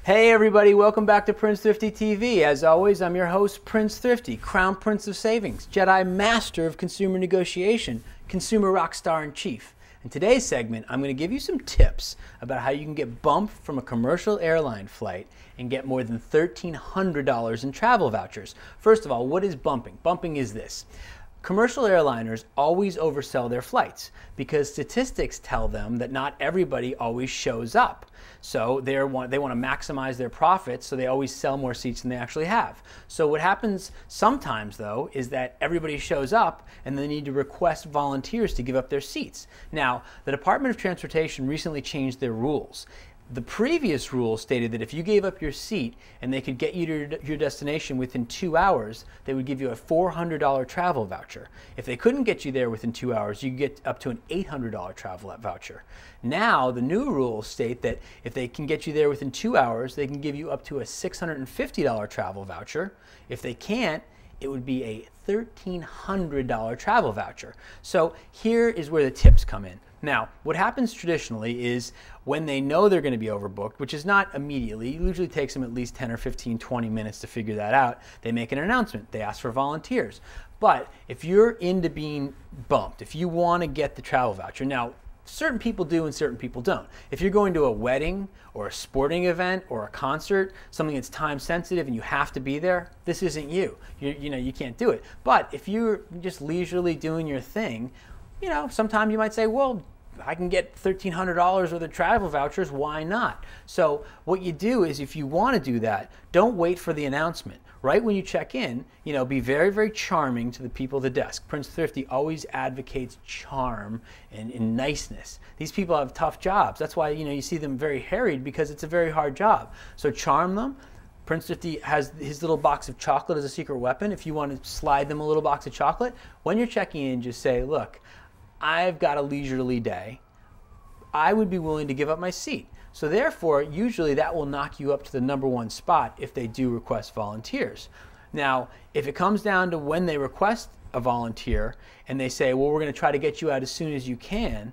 Hey everybody, welcome back to Prince Thrifty TV. As always, I'm your host, Prince Thrifty, Crown Prince of Savings, Jedi Master of Consumer Negotiation, Consumer Rockstar in Chief. In today's segment, I'm going to give you some tips about how you can get bumped from a commercial airline flight and get more than $1,300 in travel vouchers. First of all, what is bumping? Bumping is this. Commercial airliners always oversell their flights because statistics tell them that not everybody always shows up. So they want to maximize their profits, so they always sell more seats than they actually have. So what happens sometimes, though, is that everybody shows up and they need to request volunteers to give up their seats. Now, the Department of Transportation recently changed their rules. The previous rule stated that if you gave up your seat and they could get you to your destination within 2 hours, they would give you a $400 travel voucher. If they couldn't get you there within 2 hours, you could get up to an $800 travel voucher. Now, the new rules state that if they can get you there within 2 hours, they can give you up to a $650 travel voucher. If they can't, it would be a $1,300 travel voucher. So here is where the tips come in. Now, what happens traditionally is when they know they're going to be overbooked, which is not immediately, it usually takes them at least 10 or 15, 20 minutes to figure that out, they make an announcement. They ask for volunteers. But if you're into being bumped, if you want to get the travel voucher, now, certain people do and certain people don't. If you're going to a wedding or a sporting event or a concert, something that's time sensitive and you have to be there, this isn't you. You can't do it. But if you're just leisurely doing your thing, sometimes you might say, well, I can get $1,300 worth of travel vouchers, why not? So what you do is if you want to do that, don't wait for the announcement. Right when you check in, be very, very charming to the people at the desk. Prince Thrifty always advocates charm and niceness. These people have tough jobs. That's why, you see them very harried because it's a very hard job. So charm them. Prince Thrifty has his little box of chocolate as a secret weapon. If you want to slide them a little box of chocolate, when you're checking in, just say, look, I've got a leisurely day. I would be willing to give up my seat. So therefore, usually that will knock you up to the #1 spot if they do request volunteers. Now, if it comes down to when they request a volunteer and they say, well, we're going to try to get you out as soon as you can,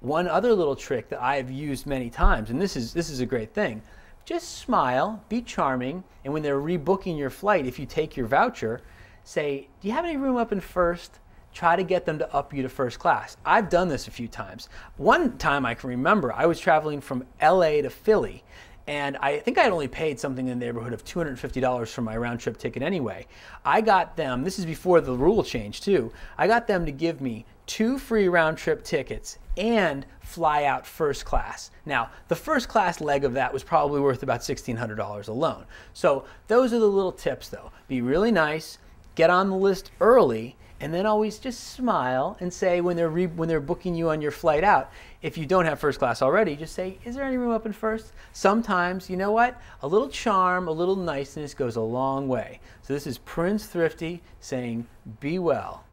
one other little trick that I have used many times, and this is a great thing, just smile, be charming, and when they're rebooking your flight, if you take your voucher, say, do you have any room up in first? Try to get them to up you to first class. I've done this a few times. One time I can remember, I was traveling from LA to Philly, and I think I had only paid something in the neighborhood of $250 for my round trip ticket anyway. I got them, this is before the rule change too, I got them to give me 2 free round trip tickets and fly out first class. Now, the first class leg of that was probably worth about $1,600 alone. So those are the little tips though. Be really nice, get on the list early, and then always just smile and say when they're booking you on your flight out, if you don't have first class already, just say, is there any room up in first? Sometimes, you know what? A little charm, a little niceness goes a long way. So this is Prince Thrifty saying, be well.